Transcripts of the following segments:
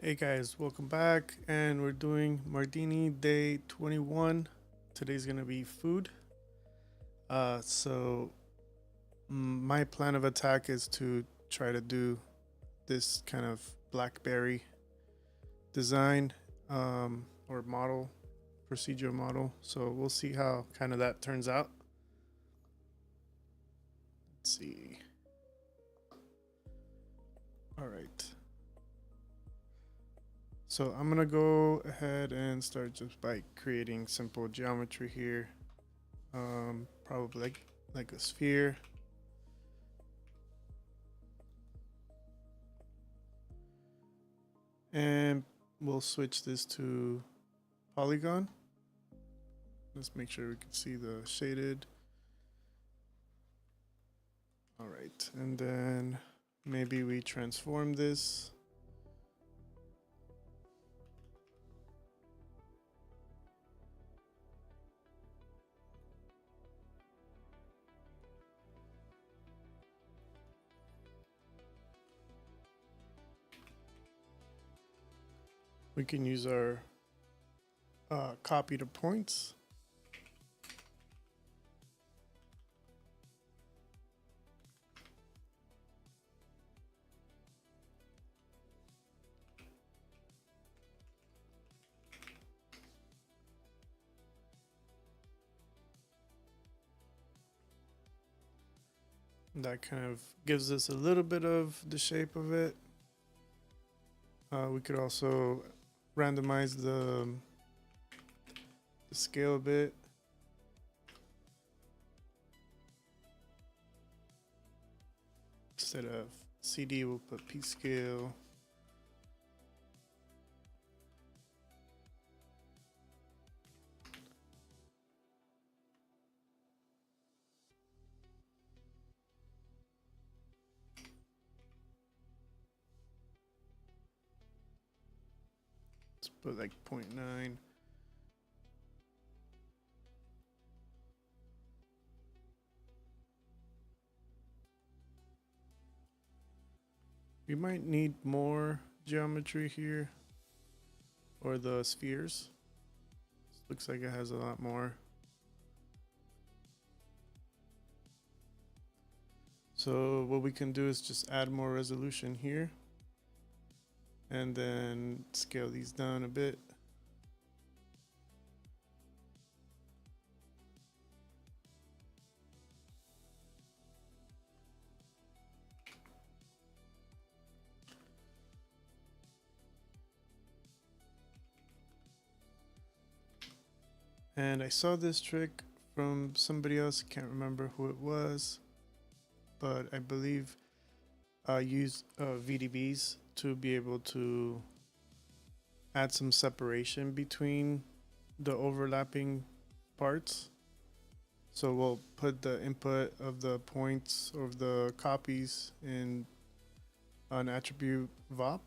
Hey guys, welcome back. And we're doing Mardini day 21. Today's gonna be food. My plan of attack is to try to do this kind of blackberry design or model, procedural model. So we'll see how kind of that turns out. Let's see. All right. So I'm gonna go ahead and start just by creating simple geometry here. Probably like a sphere. And we'll switch this to polygon. Let's make sure we can see the shaded. All right, and then maybe we transform this. We can use our copy to points. That kind of gives us a little bit of the shape of it. We could also randomize the scale a bit. Instead of CD, we'll put P scale. Let's put like 0.9. We might need more geometry here, or the spheres. Looks like it has a lot more. So what we can do is just add more resolution here and then scale these down a bit. And I saw this trick from somebody else, can't remember who it was, but I believe I used VDBs to be able to add some separation between the overlapping parts. So we'll put the input of the points of the copies in an attribute VOP,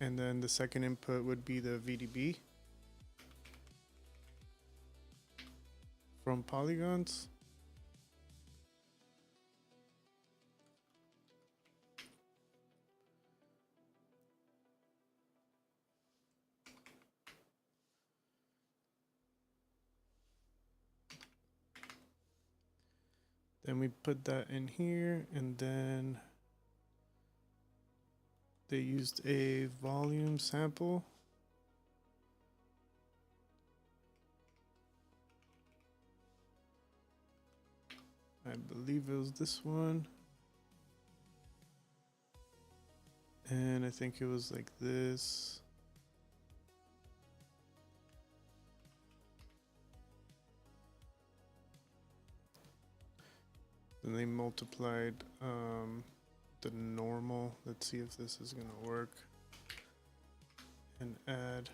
and then the second input would be the VDB from polygons. Then we put that in here, and then they used a volume sample. I believe it was this one. And I think it was like this. Then they multiplied the normal. Let's see if this is gonna work. And add.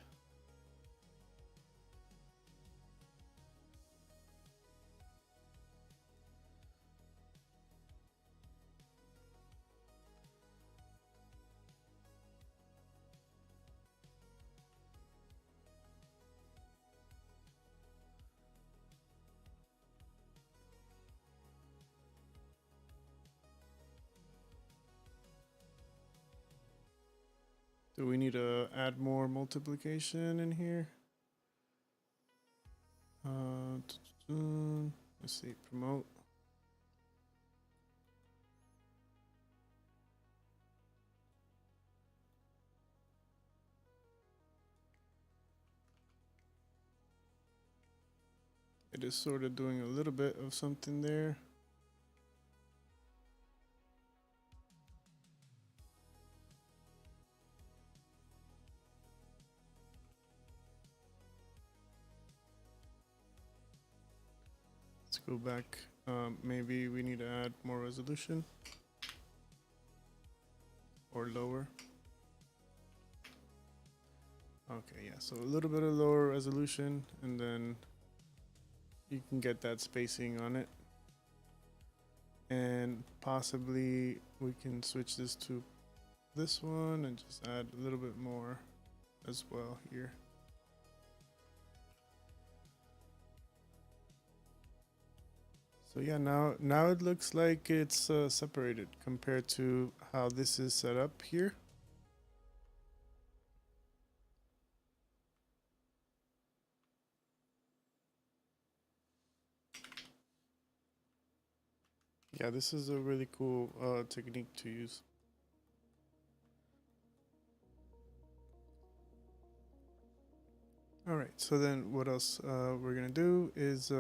Do we need to add more multiplication in here? Let's see, promote. It is sort of doing a little bit of something there. Let's go back. Maybe we need to add more resolution or lower. Okay, yeah, so a little bit of lower resolution, and then you can get that spacing on it. And possibly we can switch this to this one and just add a little bit more as well here. So yeah, now it looks like it's separated compared to how this is set up here. Yeah, this is a really cool technique to use. All right, so then what else we're gonna do is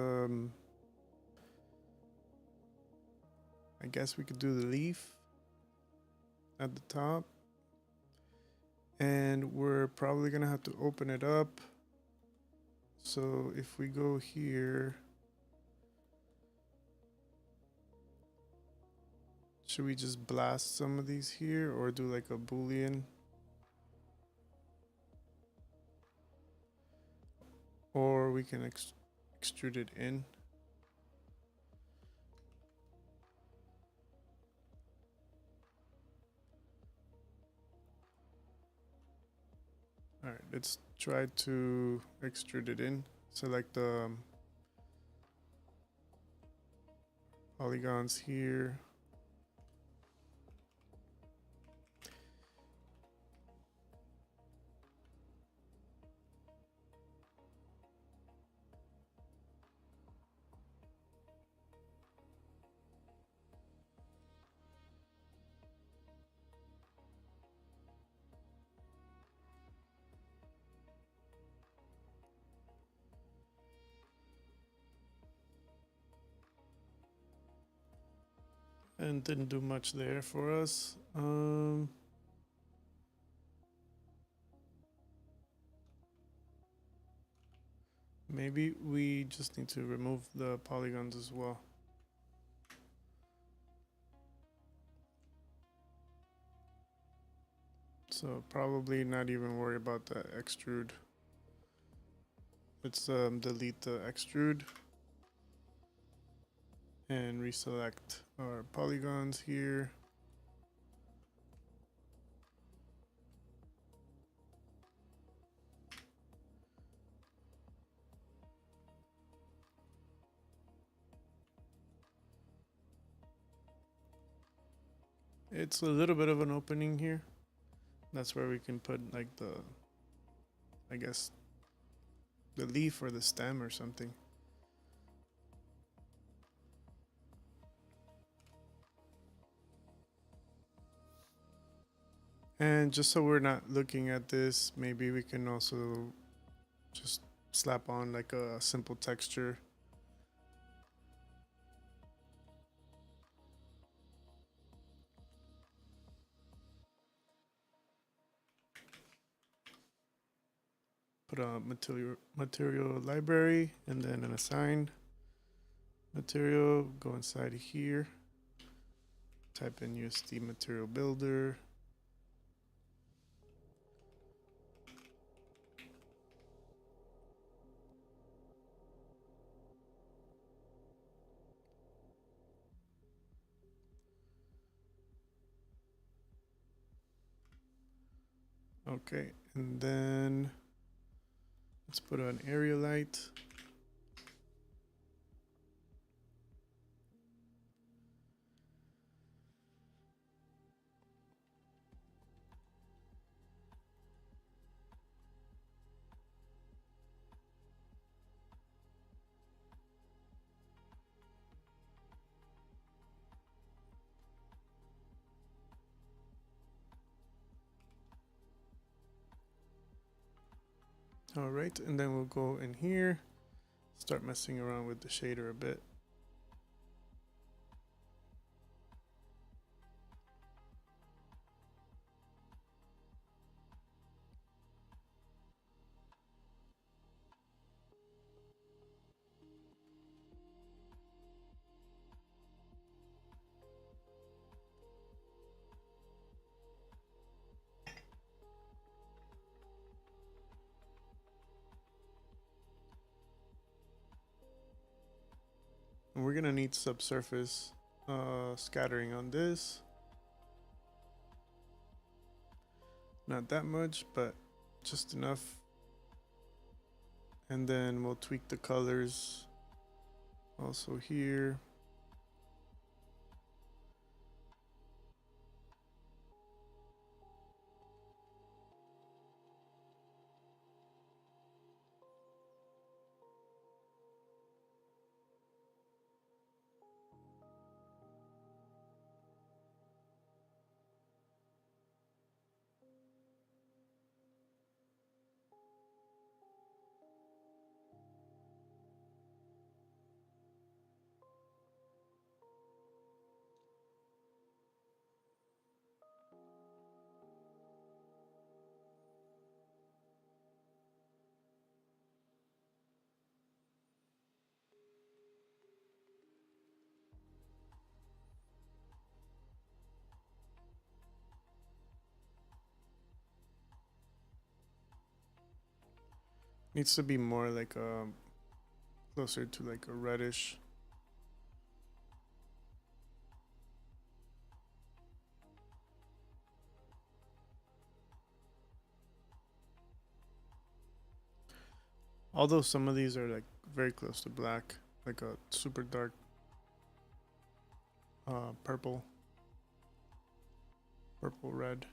I guess we could do the leaf at the top, and we're probably gonna have to open it up. So if we go here, should we just blast some of these here or do like a Boolean? Or we can extrude it in. All right, let's try to extrude it in. Select the polygons here. And didn't do much there for us. Maybe we just need to remove the polygons as well. So probably not even worry about the extrude. Let's delete the extrude and reselect our polygons here. It's a little bit of an opening here. That's where we can put like the, I guess, the leaf or the stem or something. And just so we're not looking at this, maybe we can also just slap on like a simple texture. Put a material library and then an assigned material. Go inside here. Type in USD material builder. Okay, and then let's put an area light. All right, and then we'll go in here, start messing around with the shader a bit. And we're gonna need subsurface scattering on this. Not that much, but just enough. And then we'll tweak the colors also here. Needs to be more like closer to like a reddish. Although some of these are like very close to black, like a super dark purple red.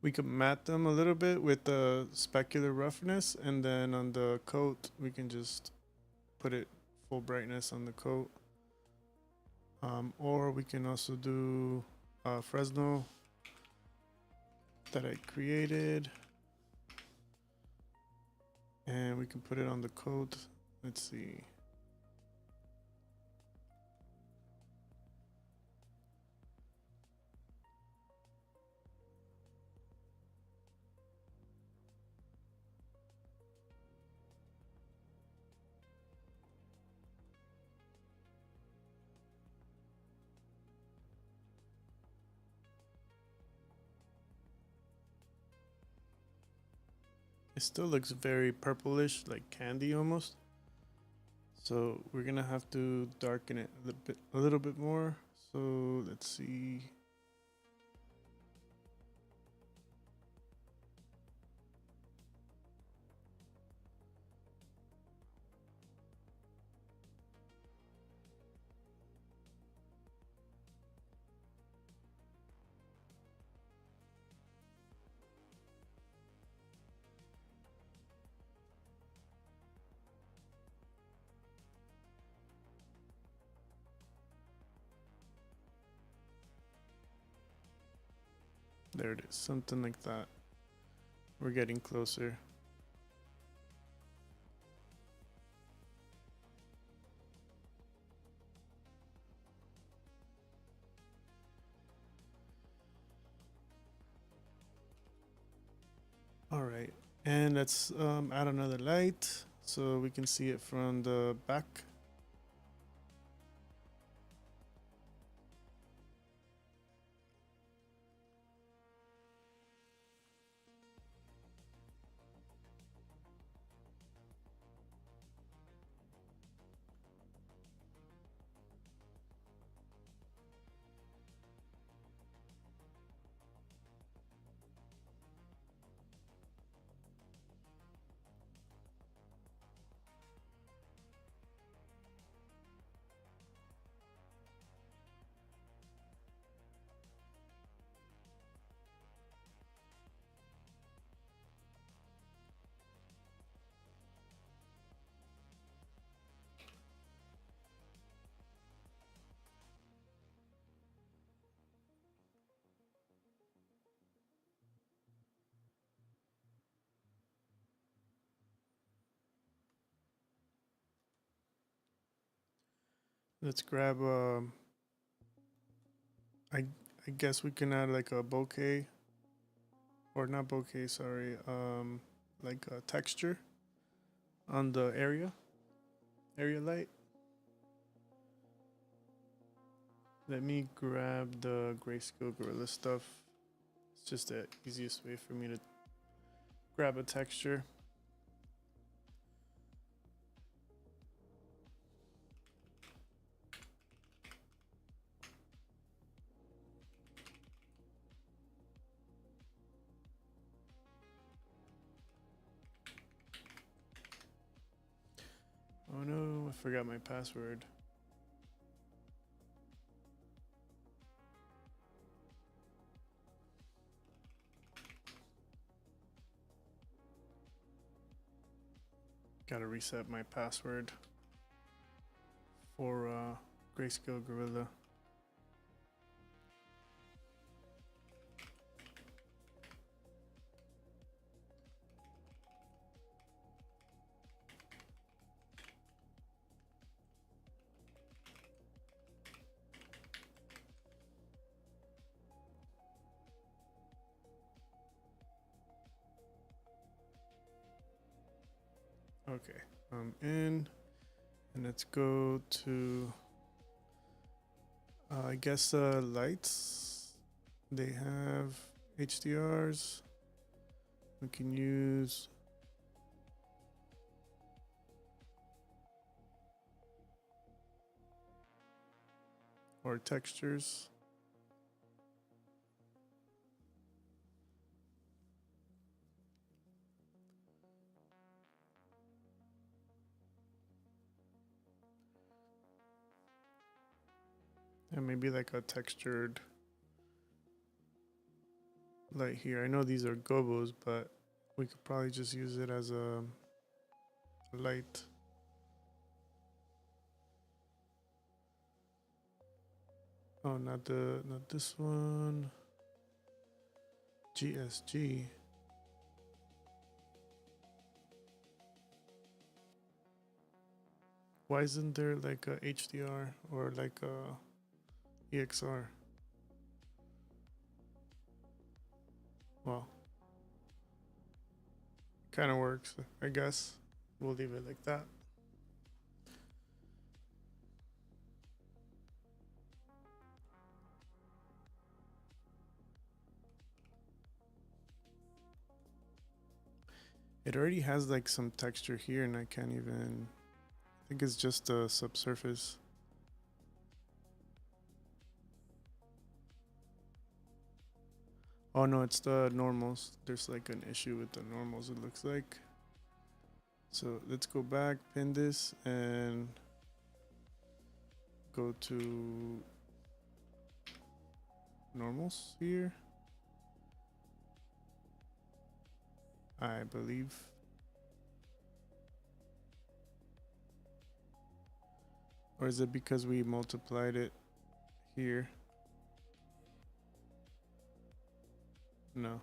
We can matte them a little bit with the specular roughness, and then on the coat we can just put it full brightness on the coat. Or we can also do Fresnel that I created, and we can put it on the coat. Let's see. It still looks very purplish, like candy almost. So we're gonna have to darken it a little bit more. So let's see. There it is, something like that. We're getting closer. All right, and let's add another light so we can see it from the back. Let's grab I I guess we can add like a bokeh, or not bokeh, sorry, like a texture on the area light. Let me grab the grayscale gorilla stuff. It's just the easiest way for me to grab a texture. Oh no, I forgot my password. Gotta reset my password for grayscale gorilla. Okay, I'm in, and let's go to I guess lights. They have HDRs. We can use or textures. And maybe like a textured light here. I know these are gobos, but we could probably just use it as a light. Oh, not this one. GSG. Why isn't there like a HDR or like a EXR? Well, kind of works, I guess. We'll leave it like that. It already has like some texture here, and I can't even. I think it's just a subsurface. Oh no, it's the normals. There's like an issue with the normals, it looks like. So let's go back, pin this, and go to normals here. I believe. Or is it because we multiplied it here? No.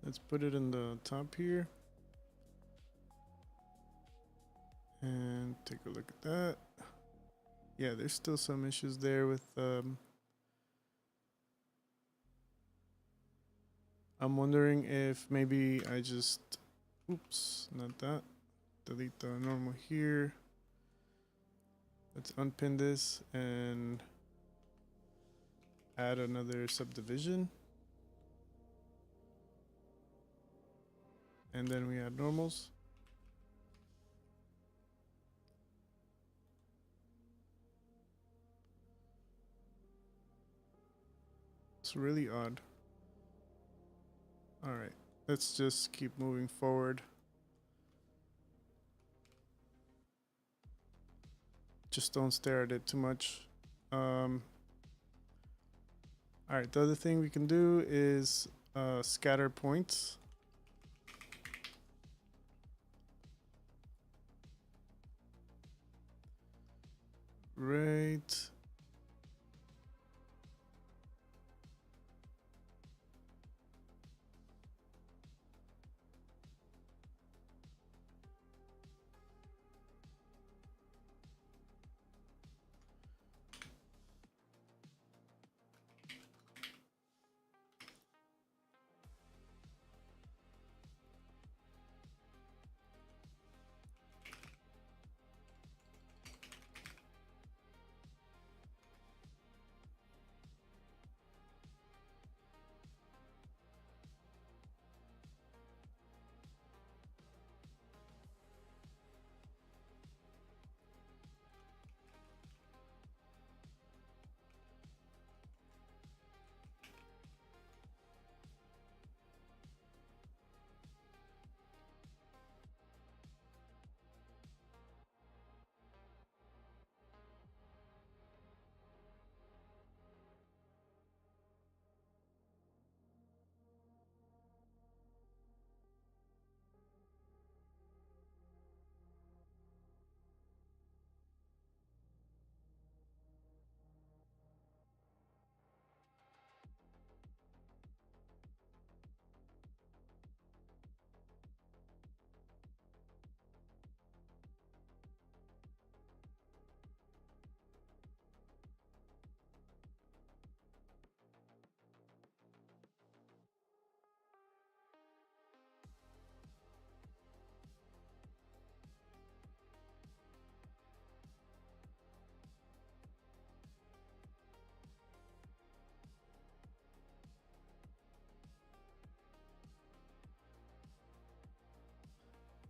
Let's put it in the top here. And take a look at that. Yeah, there's still some issues there with I'm wondering if maybe I just, oops, not that. Delete the normal here. Let's unpin this and add another subdivision. And then we add normals. It's really odd. All right, let's just keep moving forward. Just don't stare at it too much. All right, the other thing we can do is scatter points. Right.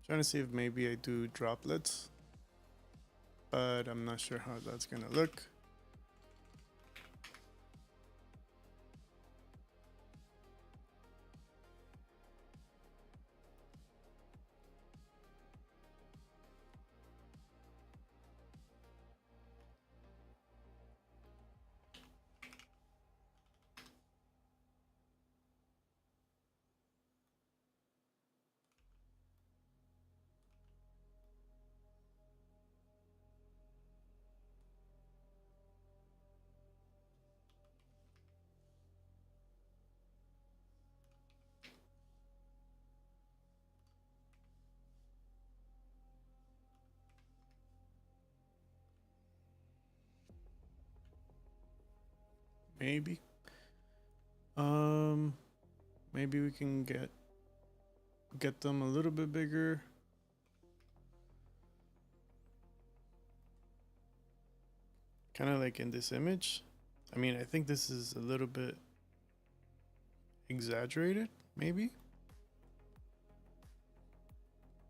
Trying to see if maybe I do droplets, but I'm not sure how that's gonna look. Maybe. Um, maybe we can get them a little bit bigger. Kind of like in this image. I mean, I think this is a little bit exaggerated, maybe.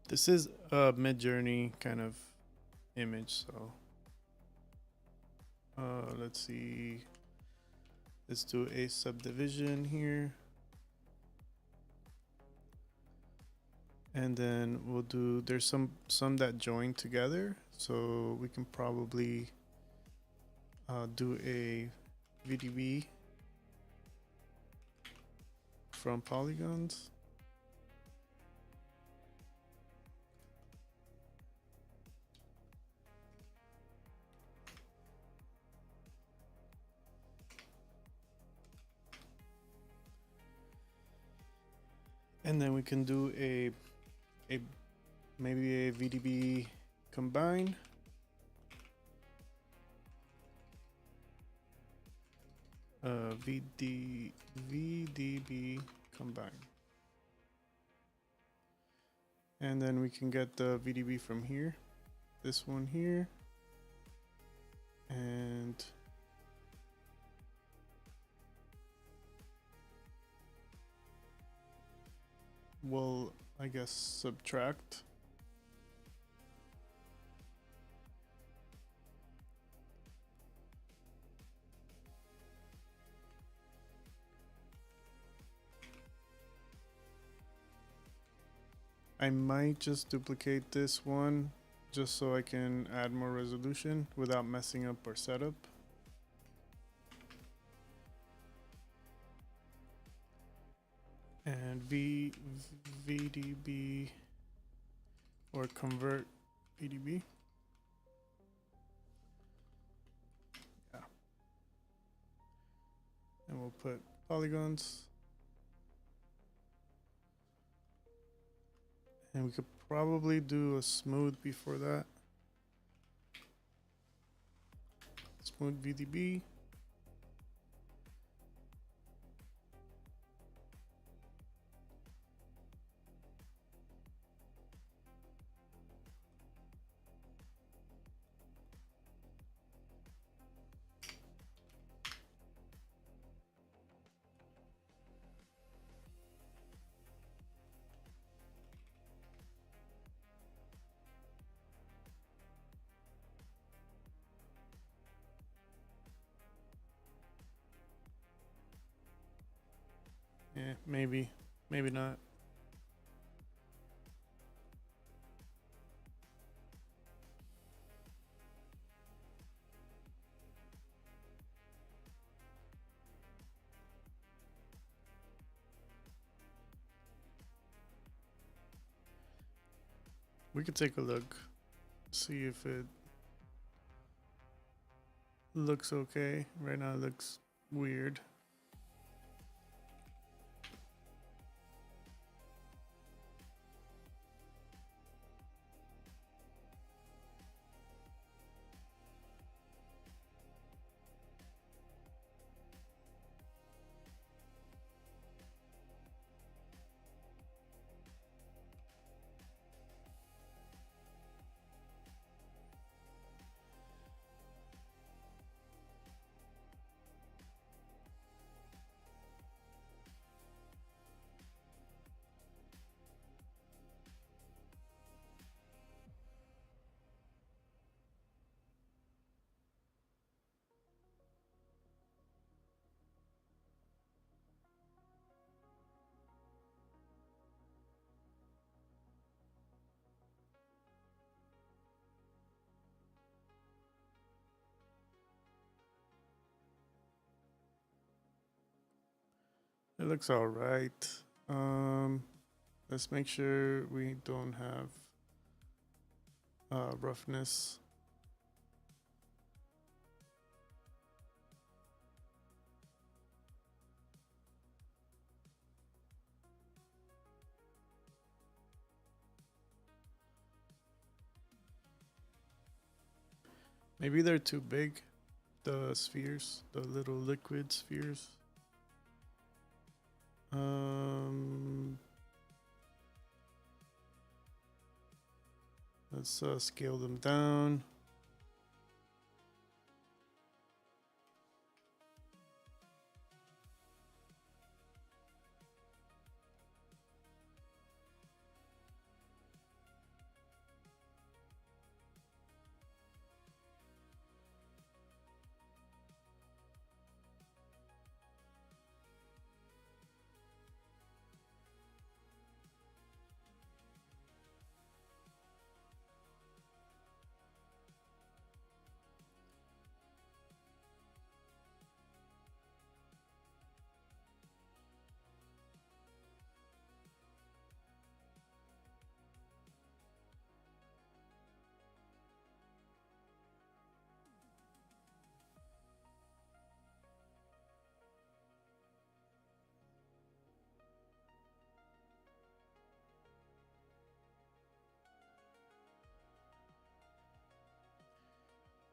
This is a mid-journey kind of image, so let's see. Let's do a subdivision here. And then we'll do, there's some that join together, so we can probably do a VDB from polygons. And then we can do a maybe a VDB combine. VDB combine. And then we can get the VDB from here. This one here. And we'll, I guess, subtract. I might just duplicate this one just so I can add more resolution without messing up our setup. And VDB or convert VDB. Yeah. And we'll put polygons. And we could probably do a smooth before that. Smooth VDB. Yeah, maybe not. We could take a look, see if it looks okay. Right now it looks weird. It looks all right. Let's make sure we don't have roughness. Maybe they're too big, the spheres, the little liquid spheres. Let's scale them down.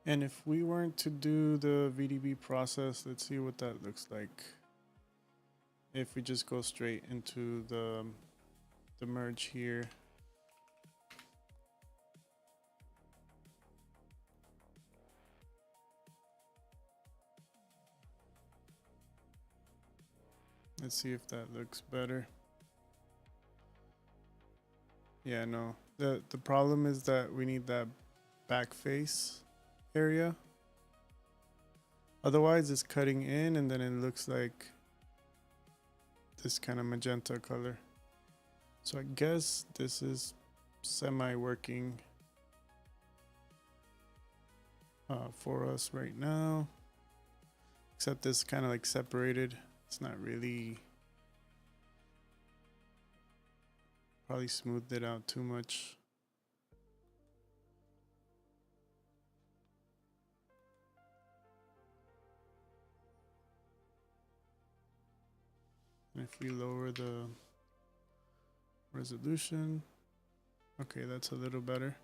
And if we weren't to do the VDB process, let's see what that looks like. If we just go straight into the merge here. Let's see if that looks better. Yeah, no. The problem is that we need that back face area. Otherwise it's cutting in and then it looks like this kind of magenta color. So I guess this is semi-working for us right now. Except this kind of like separated. It's not really, probably smoothed it out too much. And if we lower the resolution, okay, that's a little better.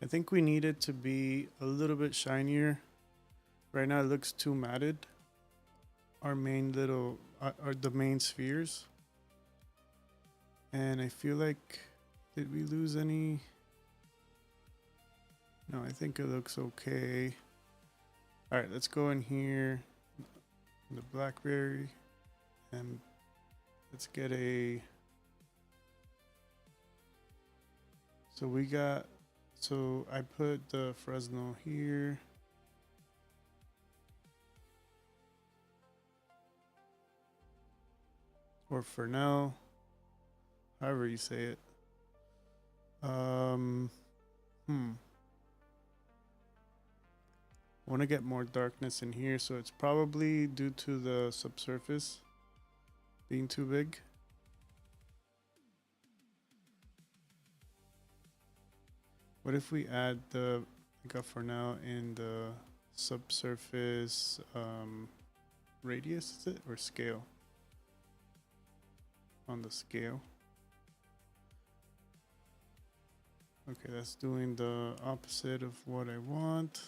I think we need it to be a little bit shinier. Right now it looks too matted. Our main little, the main spheres. And I feel like, did we lose any? No, I think it looks okay. All right, let's go in here, the blackberry, and let's get a, so we got, so I put the Fresnel here. Or Fresnel, however you say it. I want to get more darkness in here, so it's probably due to the subsurface being too big. What if we add the, like a for now in the subsurface radius, is it, or scale? On the scale. Okay, that's doing the opposite of what I want.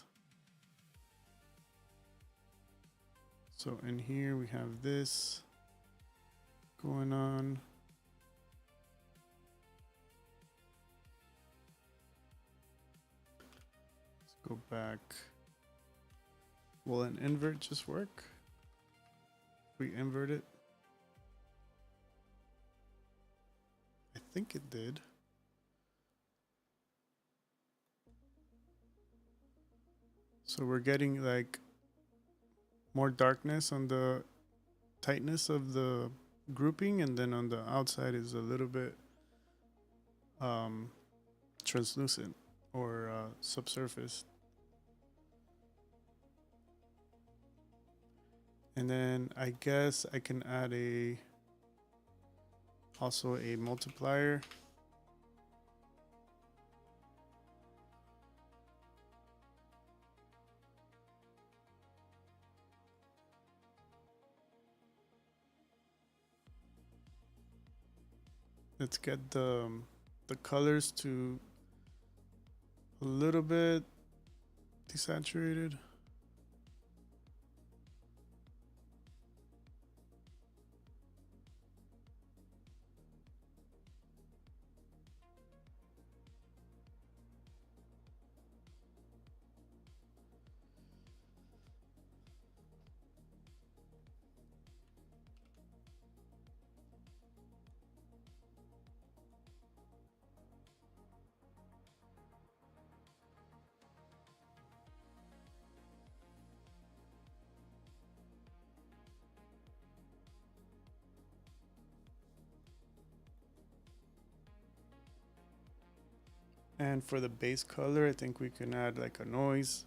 So in here we have this going on. Let's go back. Will an invert just work? If we invert it? I think it did. So we're getting like more darkness on the tightness of the grouping, and then on the outside is a little bit translucent or subsurface. And then I guess I can add also a multiplier. Let's get the colors to a little bit desaturated. And for the base color, I think we can add like a noise.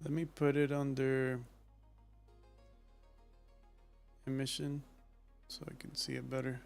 Let me put it under emission so I can see it better.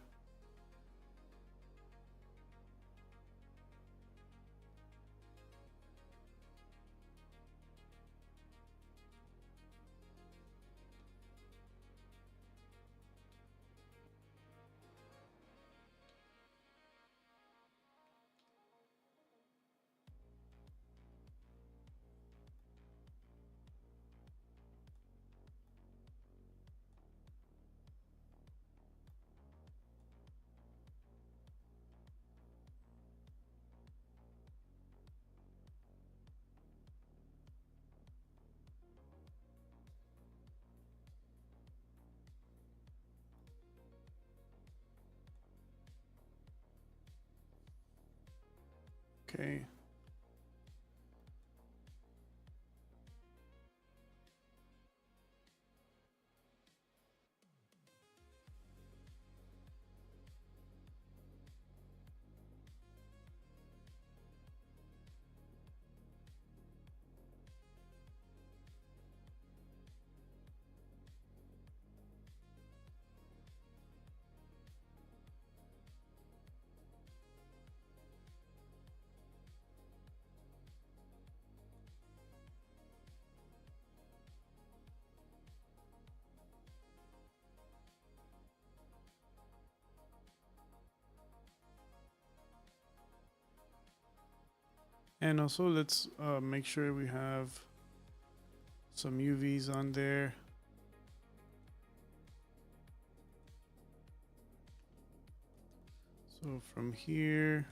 Okay. And also let's make sure we have some UVs on there. So from here,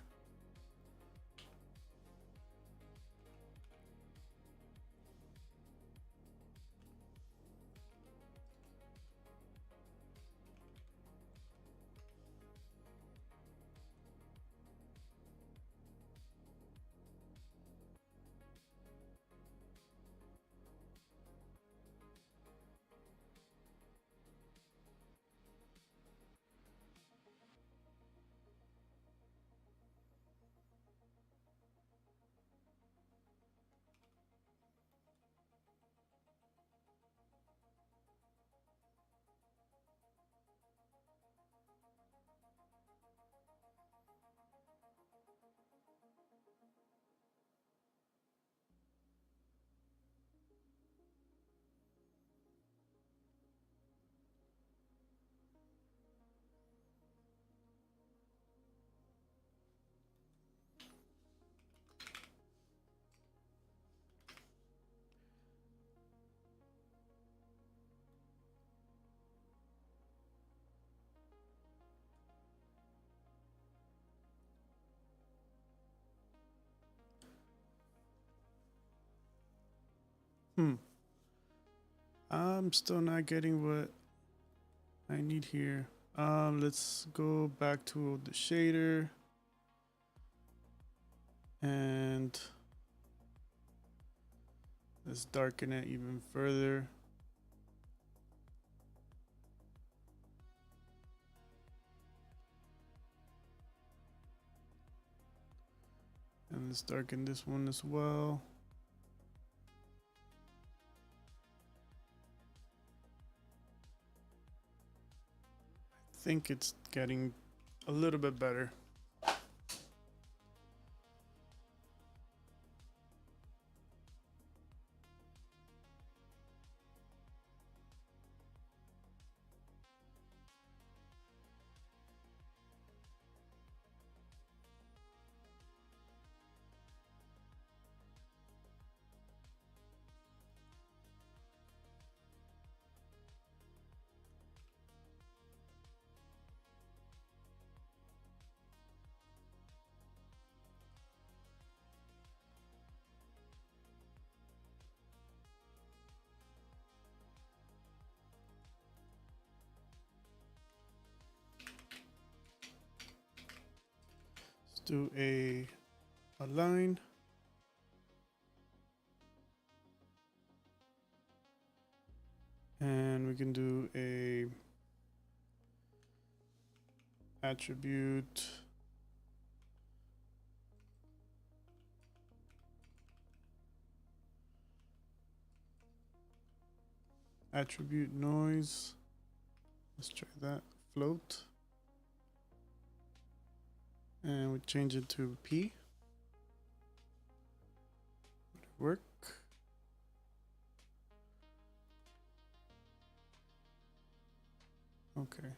Hmm. I'm still not getting what I need here. Let's go back to the shader and let's darken it even further. And let's darken this one as well. I think it's getting a little bit better. Let's do a line. And we can do a attribute noise. Let's try that. Float. And we change it to P. Work. Okay.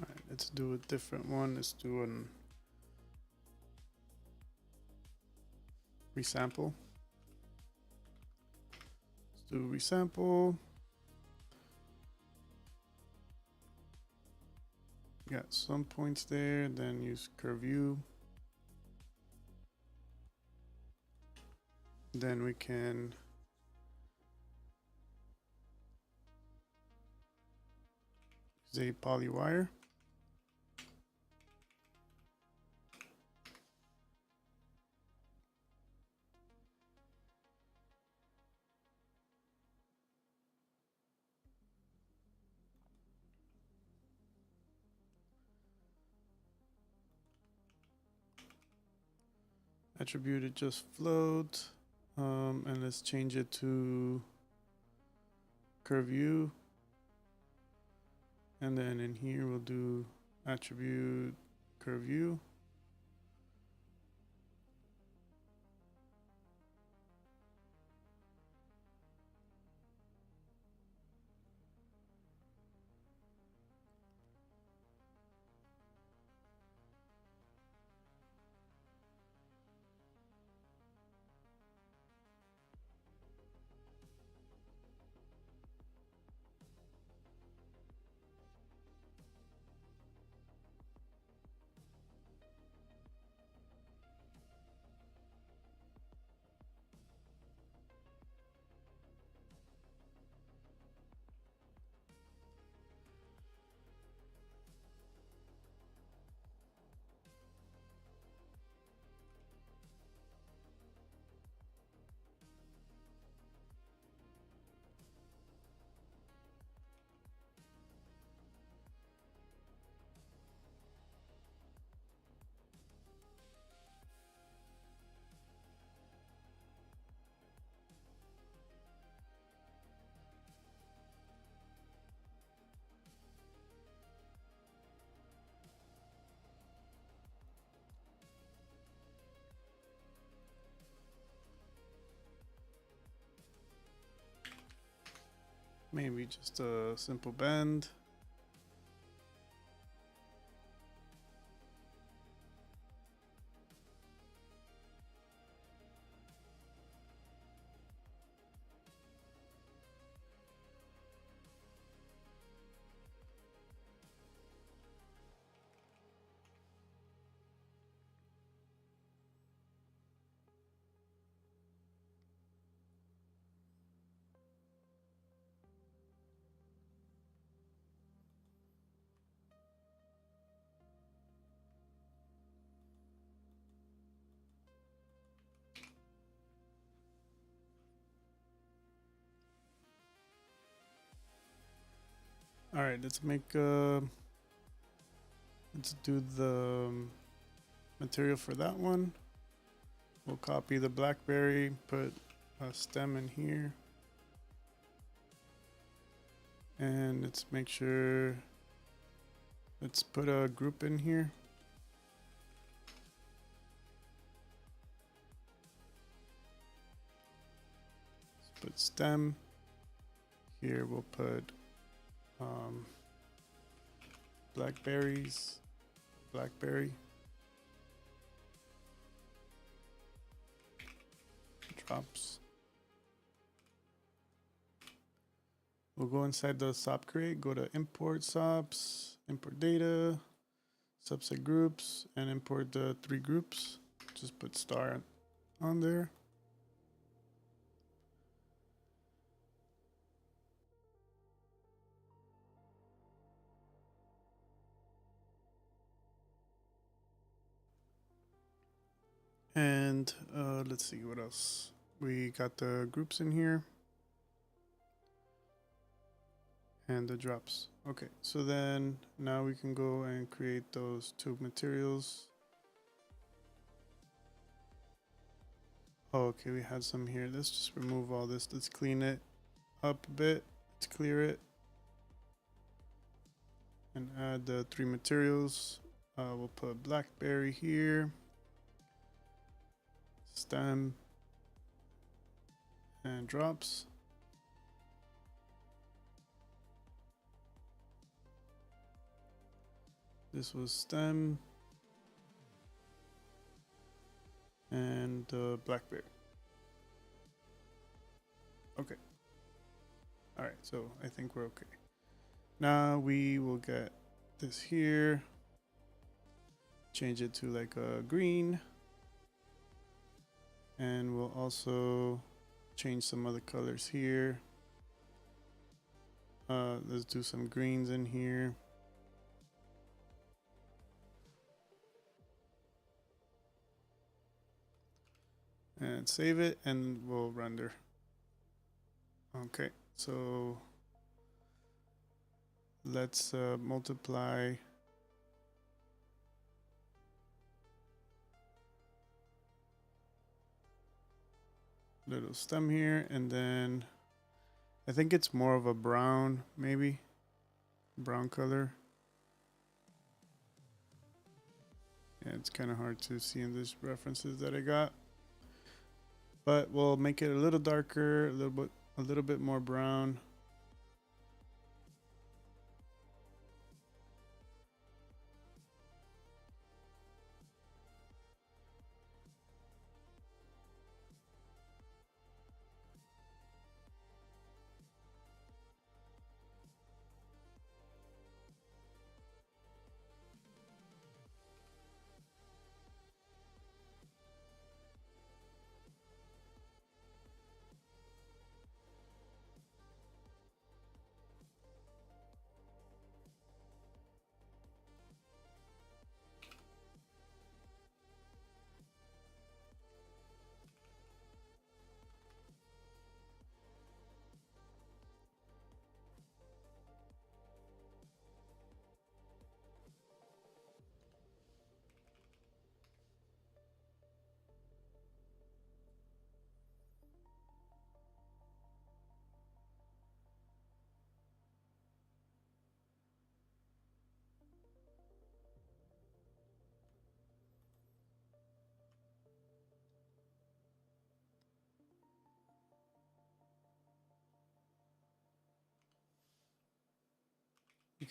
All right, let's do a different one. Let's do an resample. Let's do resample. Got some points there, then use curve view. Then we can use a poly wire. Attribute it just float. And let's change it to curve view. And then in here we'll do attribute curve view. Maybe just a simple bend. All right, let's do the material for that one. We'll copy the blackberry, put a stem in here. And let's make sure, let's put a group in here. Let's put stem. Here we'll put blackberries, blackberry. Drops. We'll go inside the SOP crate, go to import SOPs, import data, subset groups, and import the 3 groups. Just put star on there. And let's see what else. We got the groups in here. And the drops. Okay, so then now we can go and create those 2 materials. Oh, okay, we had some here. Let's just remove all this. Let's clean it up a bit. Let's clear it. And add the 3 materials. We'll put blackberry here. Stem. And drops. This was stem. And blackberry. Okay. All right, so I think we're okay. Now we will get this here. Change it to like a green. And we'll also change some other colors here. Let's do some greens in here. And save it, and we'll render. Okay, so let's multiply little stem here, and then I think it's more of a brown, maybe brown color. Yeah, it's kind of hard to see in these references that I got, but we'll make it a little darker, a little bit more brown.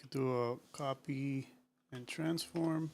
could do a copy and transform.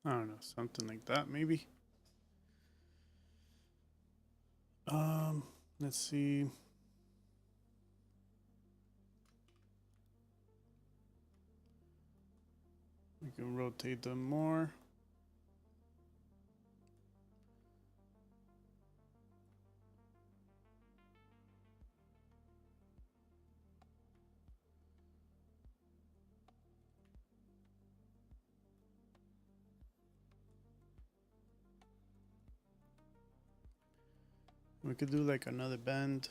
I don't know, something like that maybe. Let's see. We can rotate them more. We could do like another bend.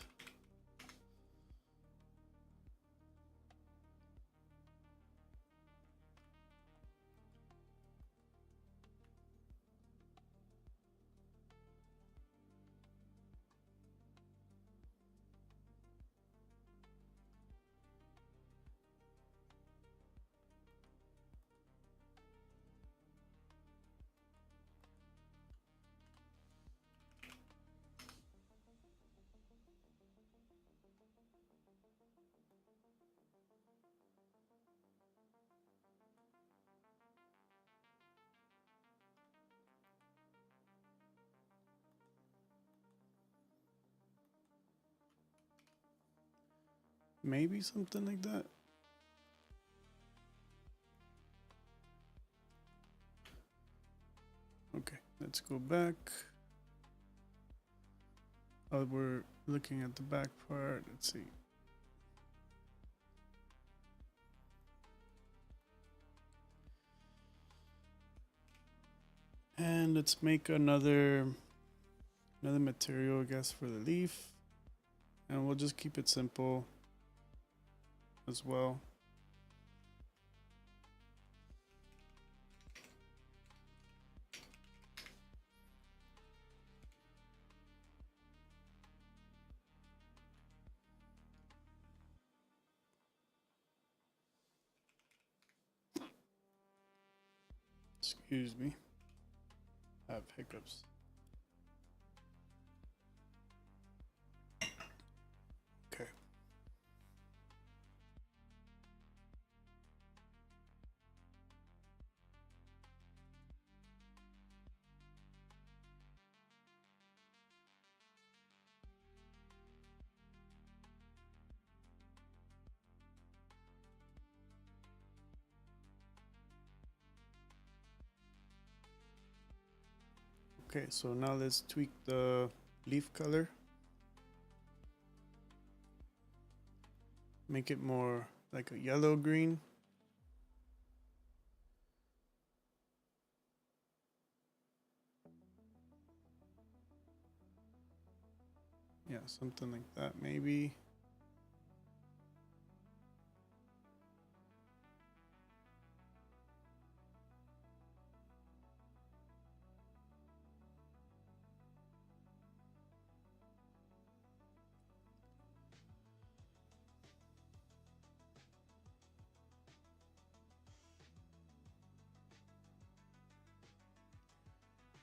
Maybe something like that. Okay, let's go back. Oh, we're looking at the back part. Let's see. And let's make another material, I guess, for the leaf. And we'll just keep it simple as well. Excuse me. I have hiccups. Okay, so now let's tweak the leaf color. Make it more like a yellow green. Yeah, something like that maybe.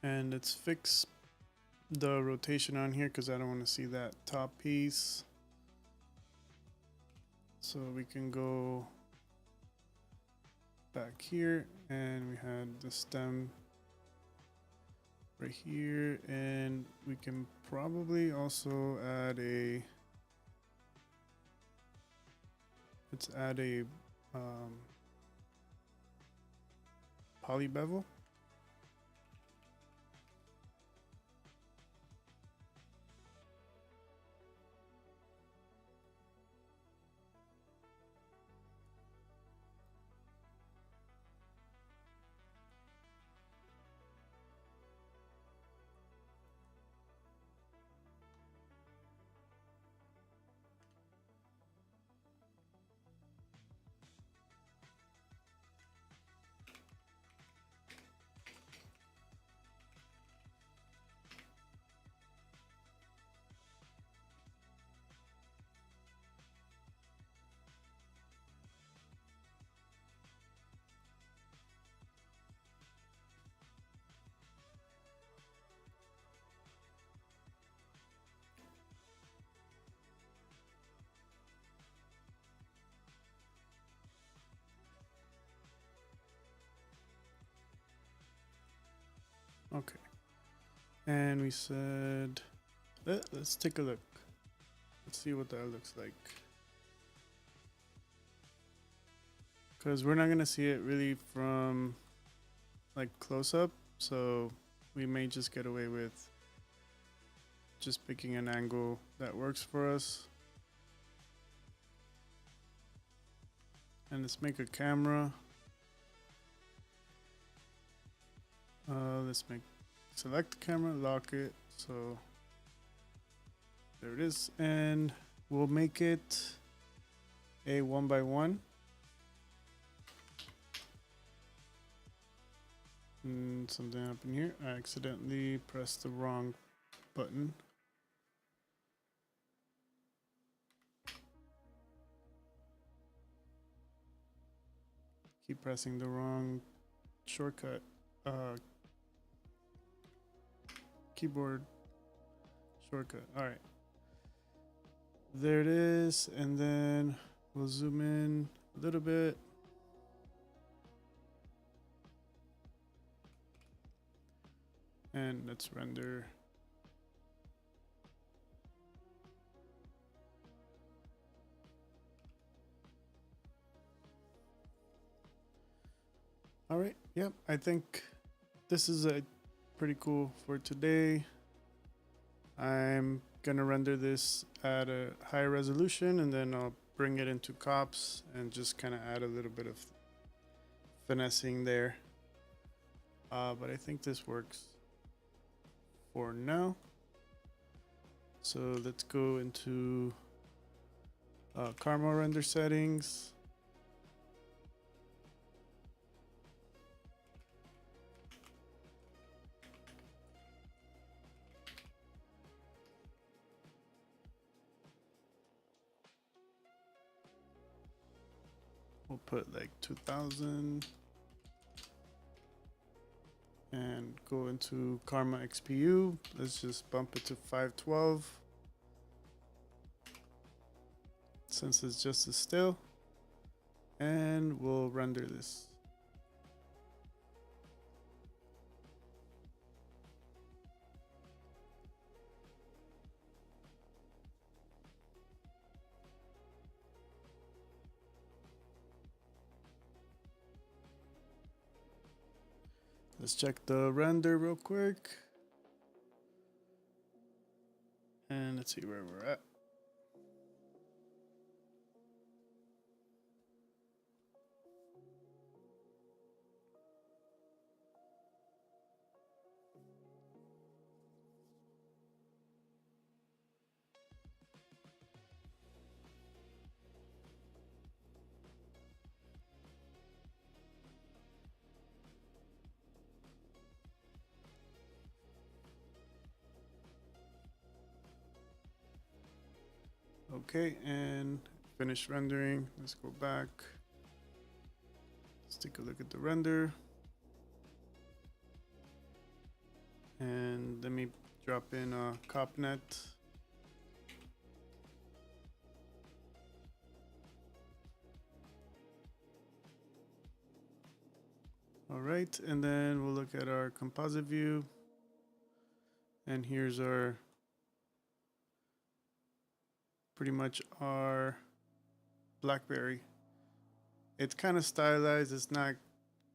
And let's fix the rotation on here because I don't want to see that top piece. So we can go back here and we had the stem right here, and we can probably also add a, let's add a poly bevel. Okay, and we said let's take a look. Let's see what that looks like, because we're not gonna see it really from like close up, so we may just get away with just picking an angle that works for us. And let's make a camera. Let's select the camera, lock it, so there it is, and we'll make it a 1x1. And something happened here. I accidentally pressed the wrong button. Keep pressing the wrong shortcut. Keyboard shortcut. All right. There it is. And then we'll zoom in a little bit. And let's render. All right. Yep. I think this is a pretty cool for today. I'm gonna render this at a high resolution, and then I'll bring it into cops and just kind of add a little bit of finessing there. But I think this works for now. So let's go into Karma render settings. We'll put like 2000 and go into Karma XPU. Let's just bump it to 512 since it's just a still, and we'll render this. Let's check the render real quick. And let's see where we're at. Okay, and finish rendering. Let's go back. Let's take a look at the render. And let me drop in a CopNet. All right, and then we'll look at our composite view. And here's our pretty much our blackberry. It's kind of stylized. It's not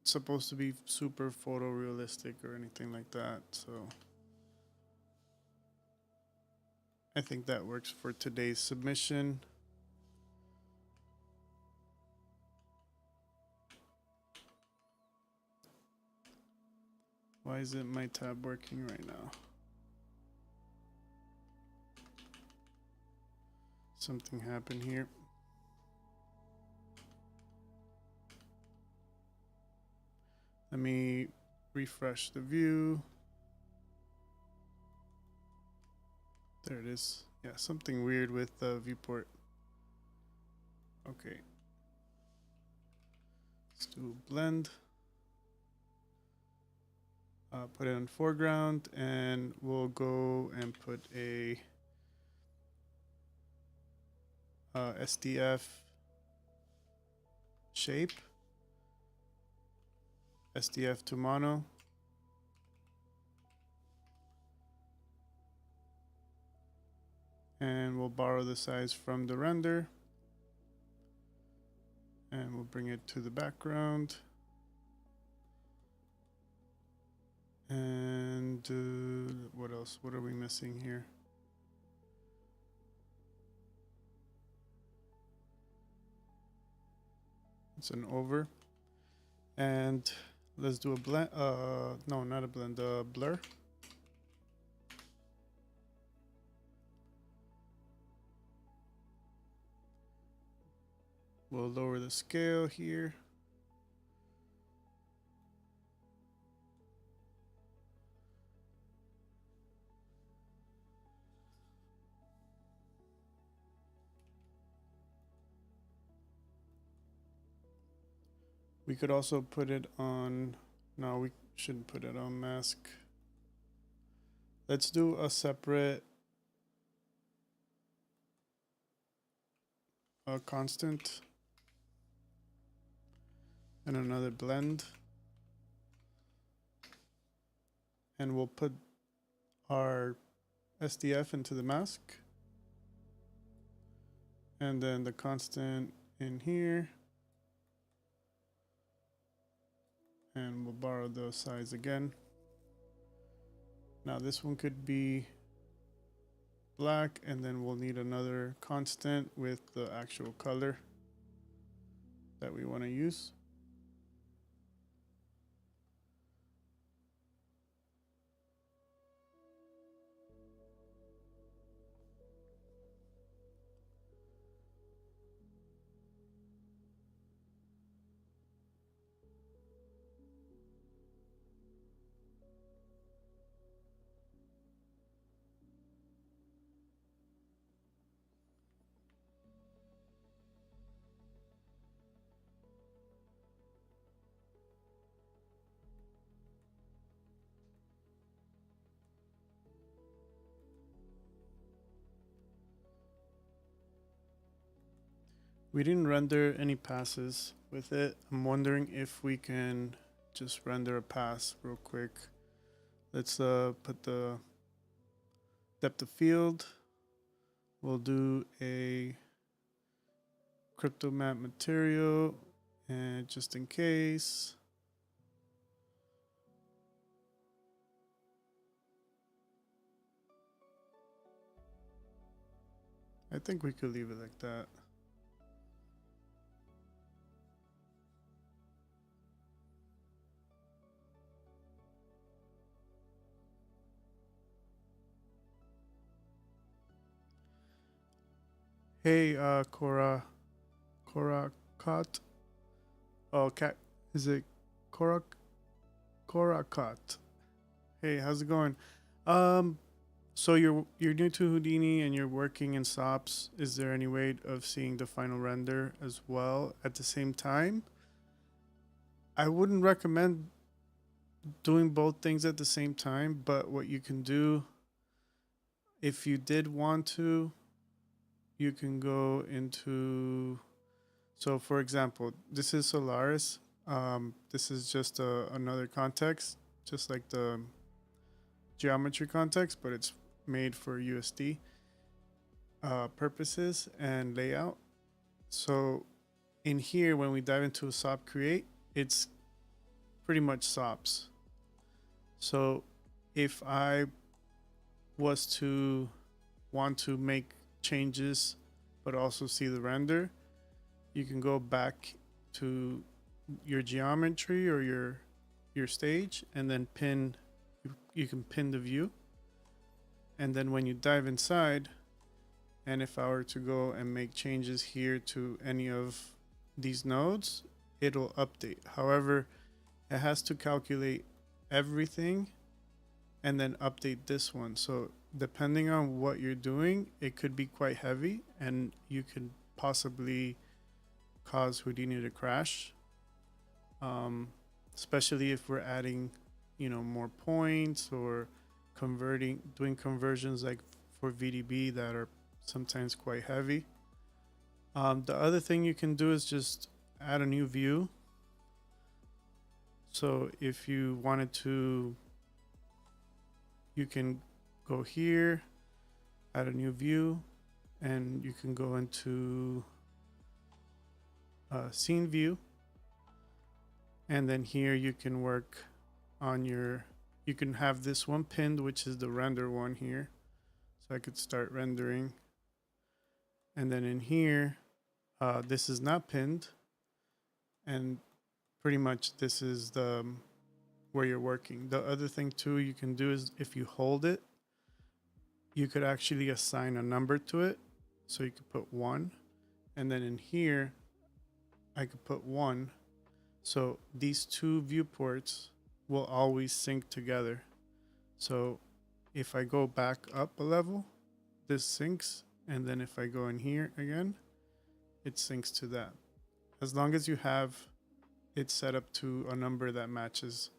supposed to be super photorealistic or anything like that. So I think that works for today's submission. Why isn't my tab working right now? Something happened here. Let me refresh the view. There it is. Yeah, something weird with the viewport. Okay. Let's do blend. Put it on foreground, and we'll go and put a SDF shape, SDF to mono. And we'll borrow the size from the render. And we'll bring it to the background. And what else? What are we missing here? It's an over. And let's do a blend. No, not a blend, blur. We'll lower the scale here. We could also put it on, no, we shouldn't put it on mask. Let's do a separate constant and another blend. And we'll put our SDF into the mask. And then the constant in here. And we'll borrow the size again. Now this one could be black, and then we'll need another constant with the actual color that we want to use. We didn't render any passes with it. I'm wondering if we can just render a pass real quick. Let's put the depth of field. We'll do a crypto map material, and just in case. think we could leave it like that. Hey, Korakot. Oh, cat. Is it Korakot? Hey, how's it going? Um, so you're new to Houdini and you're working in SOPs. Is there any way of seeing the final render as well at the same time? I wouldn't recommend doing both things at the same time, but what you can do, if you did want to, you can go into. So, for example, this is Solaris. This is just another context, just like the geometry context, but it's made for USD purposes and layout. So, in here, when we dive into a SOP create, it's pretty much SOPs. So, if I was to want to make changes but also see the render, you can go back to your geometry or your stage and then pin. You can pin the view, and then when you dive inside, and if I were to go and make changes here to any of these nodes, it'll update. However, it has to calculate everything and then update this one. So depending on what you're doing, it could be quite heavy and you could possibly cause Houdini to crash, especially if we're adding, more points or doing conversions like for VDB that are sometimes quite heavy. The other thing you can do is just add a new view. So if you wanted to, you can go here, add a new view, and you can go into scene view, and then here you can work on you can have this one pinned, which is the render one here. So I could start rendering, and then in here, this is not pinned, and pretty much this is the where you're working. The other thing too you can do is if you hold it, you could actually assign a number to it. So you could put 1, and then in here I could put 1. So these two viewports will always sync together. So if I go back up a level, this syncs, and then if I go in here again, it syncs to that. As long as you have it set up to a number that matches.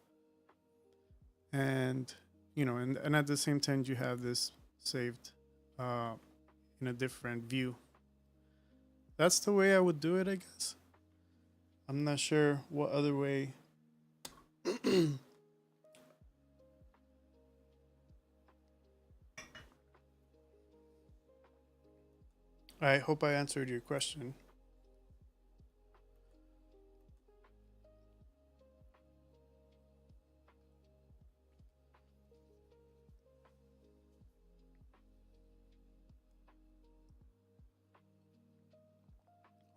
And and at the same time you have this saved in a different view. That's the way I would do it, I guess. I'm not sure what other way. I hope I answered your question.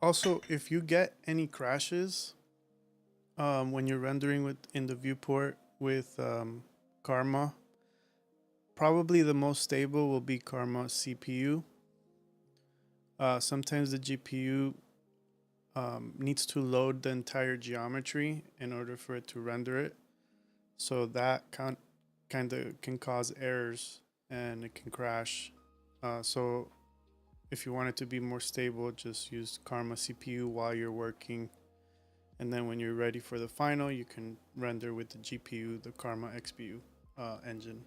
Also, if you get any crashes when you're rendering in the viewport with Karma, probably the most stable will be Karma CPU. Sometimes the GPU needs to load the entire geometry in order for it to render it. So that kind of can cause errors and it can crash. So if you want it to be more stable, just use Karma CPU while you're working. And then when you're ready for the final, you can render with the GPU, the Karma XPU engine.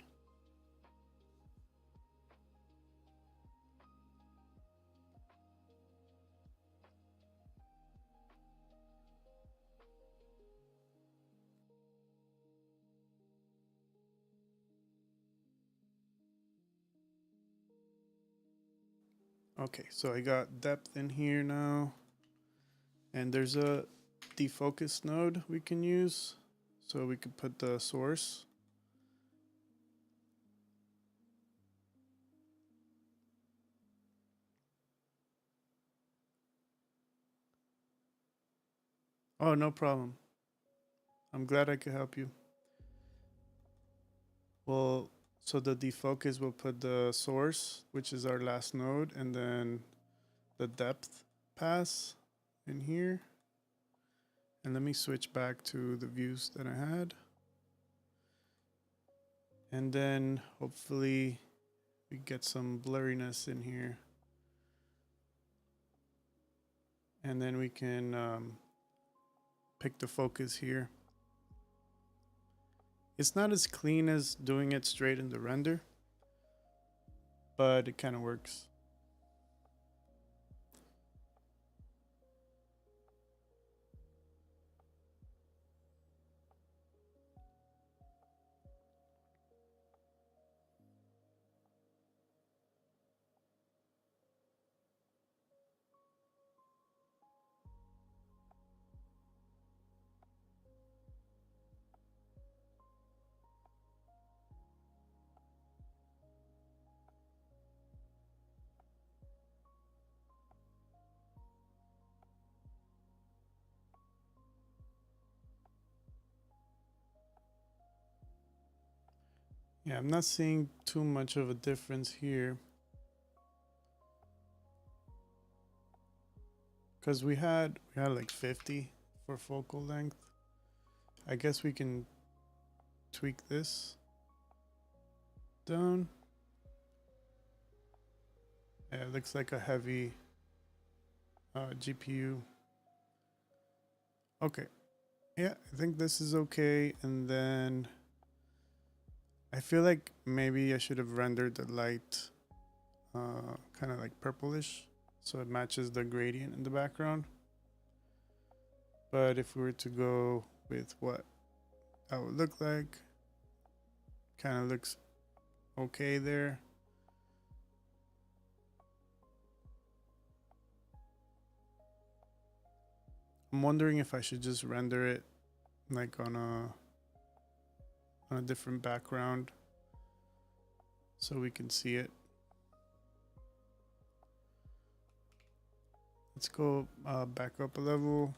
Okay, so I got depth in here now. And there's a defocus node we can use. So we could put the source. Oh, no problem. I'm glad I could help you. Well, so the defocus will put the source, which is our last node, and then the depth pass in here. And let me switch back to the views that I had. And then hopefully we get some blurriness in here. And then we can pick the focus here. It's not as clean as doing it straight in the render, but it kind of works. Yeah, I'm not seeing too much of a difference here. Because we had like 50 for focal length. I guess we can tweak this down. Yeah, it looks like a heavy GPU. Okay. Yeah, I think this is okay. And then I feel like maybe I should have rendered the light kind of like purplish so it matches the gradient in the background. But if we were to go with what that would look like, kind of looks okay there. I'm wondering if I should just render it like on a different background so we can see it. Let's go back up a level.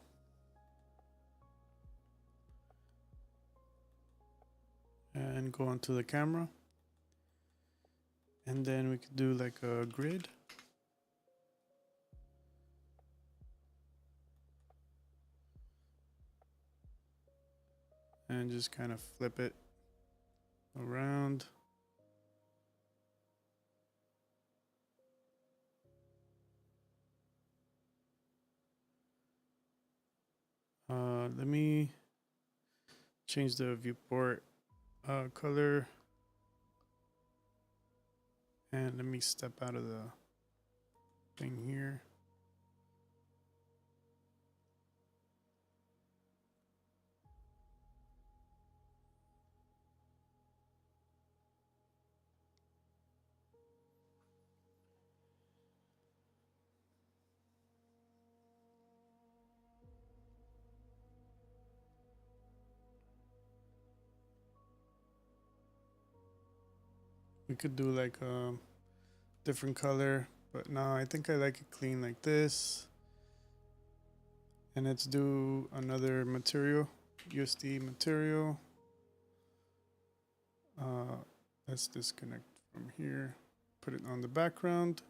And go onto the camera. And then we could do like a grid. And just kind of flip it around. Let me change the viewport color. And let me step out of the thing here. We could do like a different color, but no, I think I like it clean like this. And let's do another material, USD material. Let's disconnect from here, put it on the background.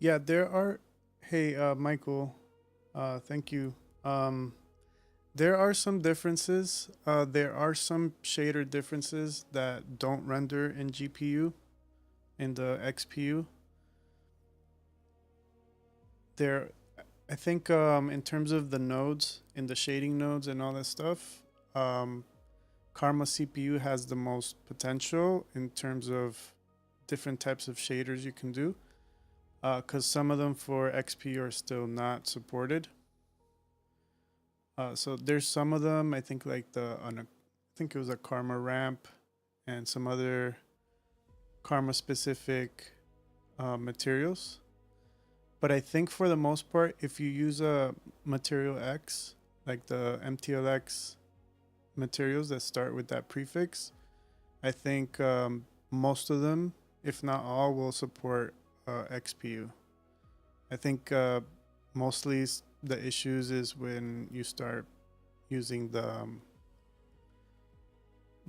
Yeah, there are, hey, Michael, thank you. There are some differences. There are some shader differences that don't render in GPU, in the XPU. There, I think in terms of the nodes, in the shading nodes and all that stuff, Karma CPU has the most potential in terms of different types of shaders you can do. Because some of them for XP are still not supported. So there's some of them, I think like I think it was a Karma ramp and some other Karma specific materials. But I think for the most part, if you use a material X, like the MTLX materials that start with that prefix, I think most of them, if not all, will support XPU. I think mostly the issues is when you start using the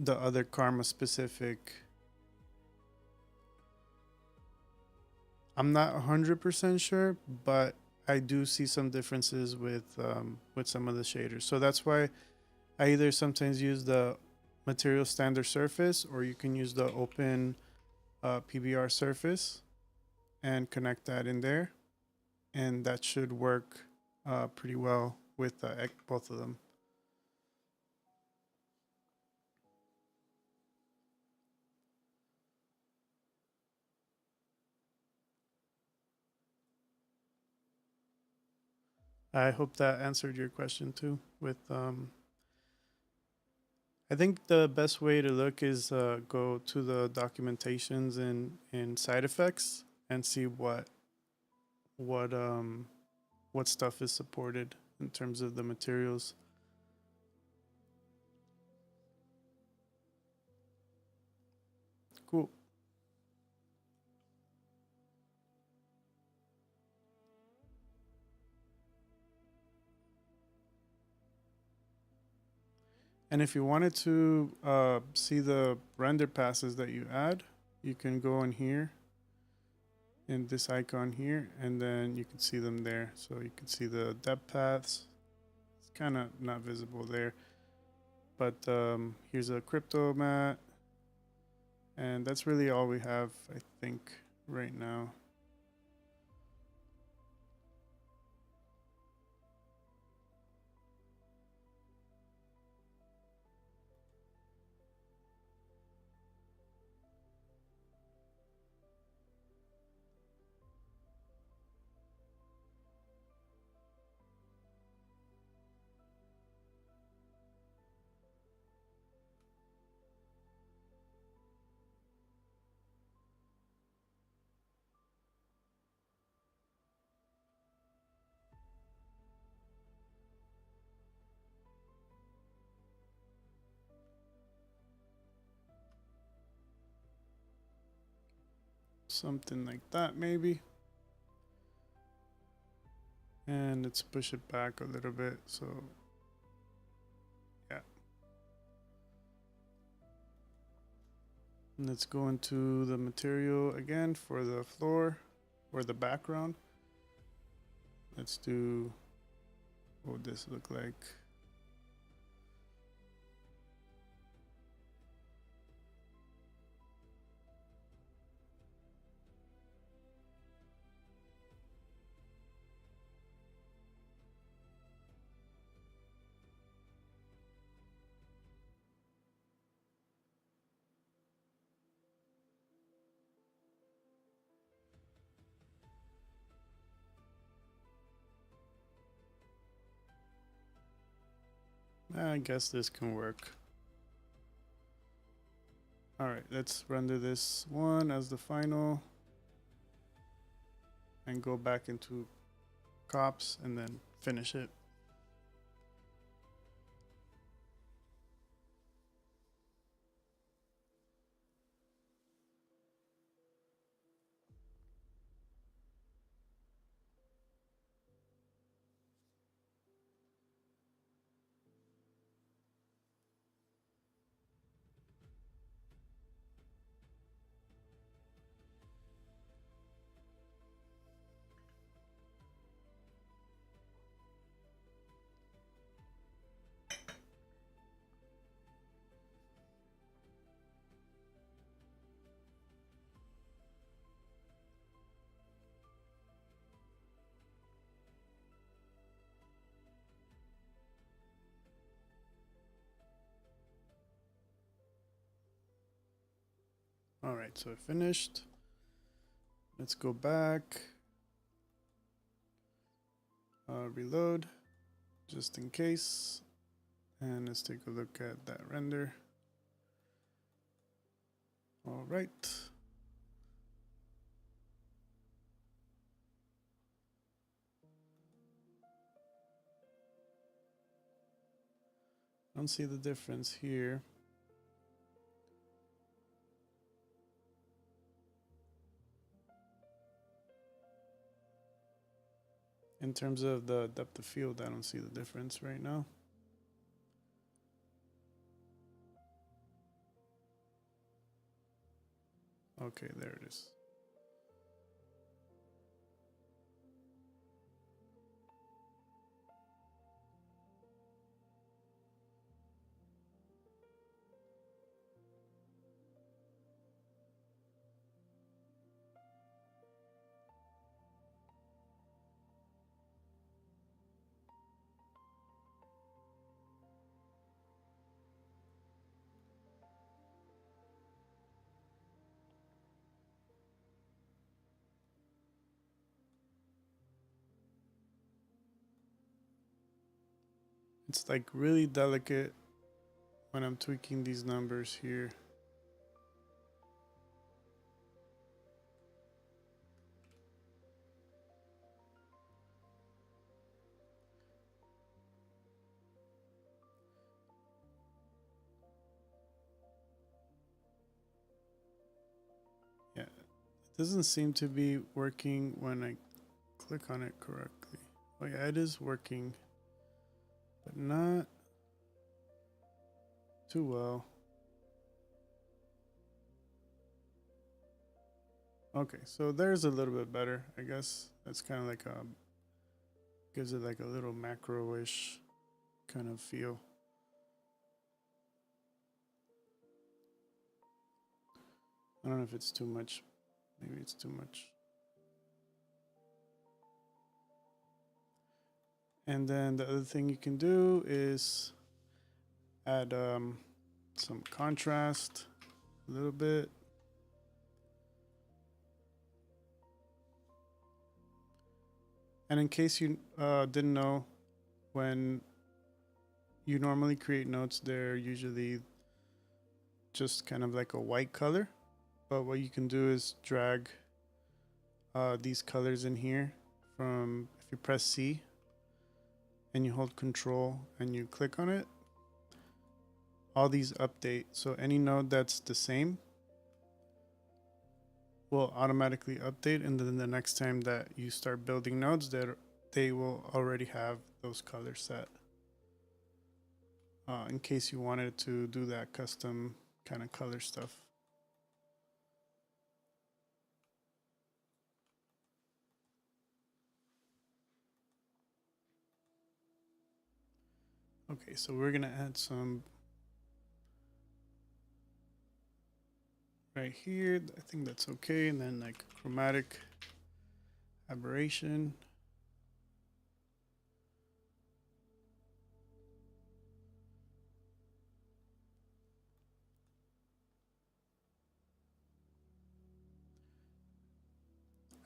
other Karma specific. I'm not 100% sure, but I do see some differences with some of the shaders. So that's why I either sometimes use the material standard surface, or you can use the open PBR surface and connect that in there, and that should work pretty well with both of them. I hope that answered your question too. With I think the best way to look is go to the documentations in side effects and see what um what stuff is supported in terms of the materials. Cool. And if you wanted to see the render passes that you add, you can go in here in this icon here, and then you can see them there. So you can see the depth paths. It's kind of not visible there, but here's a crypto mat, and that's really all we have, I think, right now. Something like that, maybe. And let's push it back a little bit. So, yeah. And let's go into the material again for the floor or the background. Let's do, what would this look like? I guess this can work. All right, let's render this one as the final and go back into cops and then finish it. All right, so I finished. Let's go back, reload just in case. And let's take a look at that render. All right. I don't see the difference here. In terms of the depth of field, I don't see the difference right now. Okay, there it is. It's like really delicate when I'm tweaking these numbers here. Yeah, it doesn't seem to be working when I click on it correctly. Oh yeah, it is working, but not too well. Okay, so there's a little bit better. I guess that's kind of like gives it like a little macro-ish kind of feel. I don't know if it's too much. Maybe it's too much. And then the other thing you can do is add some contrast a little bit. And in case you didn't know, when you normally create notes, they're usually just kind of like a white color. But what you can do is drag these colors in here from, if you press C and you hold Control and you click on it, all these update. So any node that's the same will automatically update, and then the next time that you start building nodes, that they will already have those colors set. In case you wanted to do that custom kind of color stuff. Okay, so we're gonna add some right here. I think that's okay. And then like chromatic aberration.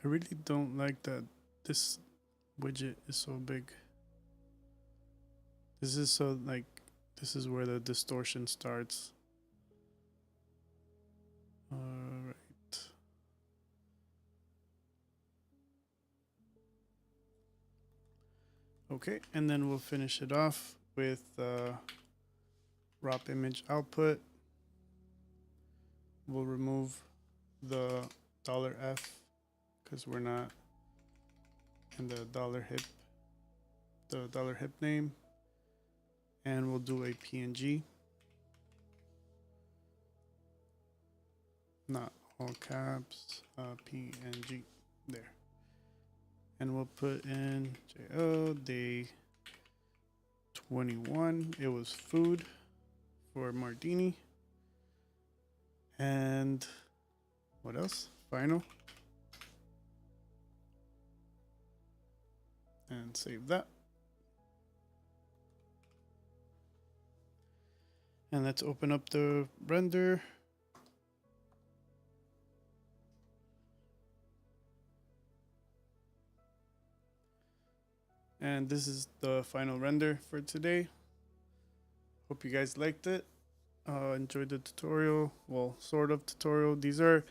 I really don't like that this widget is so big. This is so like, this is where the distortion starts. All right. Okay, and then we'll finish it off with ROP image output. We'll remove the $F because we're not in the $hip name, and we'll do a PNG, not all caps, PNG there, and we'll put in JO day 21. It was food for Mardini, and what else? Final. And save that. And let's open up the render. And this is the final render for today. Hope you guys liked it. Enjoyed the tutorial. Well, sort of tutorial. These are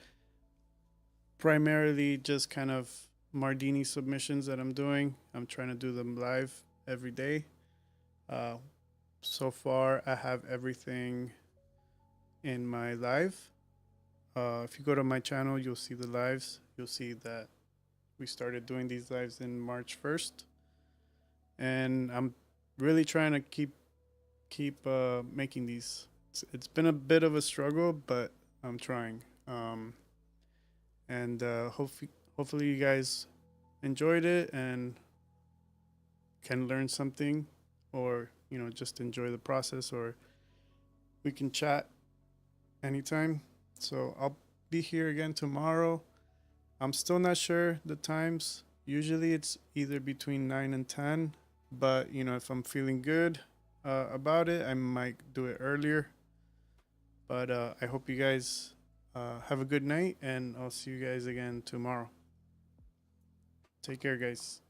primarily just kind of Mardini submissions that I'm doing. I'm trying to do them live every day. So far, I have everything in my live. If you go to my channel, you'll see the lives. You'll see that we started doing these lives in March 1st. and I'm really trying to keep making these. It's been a bit of a struggle, but I'm trying. And hopefully you guys enjoyed it and can learn something, or just enjoy the process, or we can chat anytime. So I'll be here again tomorrow. I'm still not sure the times. Usually it's either between 9 and 10, but if I'm feeling good about it, I might do it earlier. But I hope you guys have a good night, and I'll see you guys again tomorrow. Take care, guys.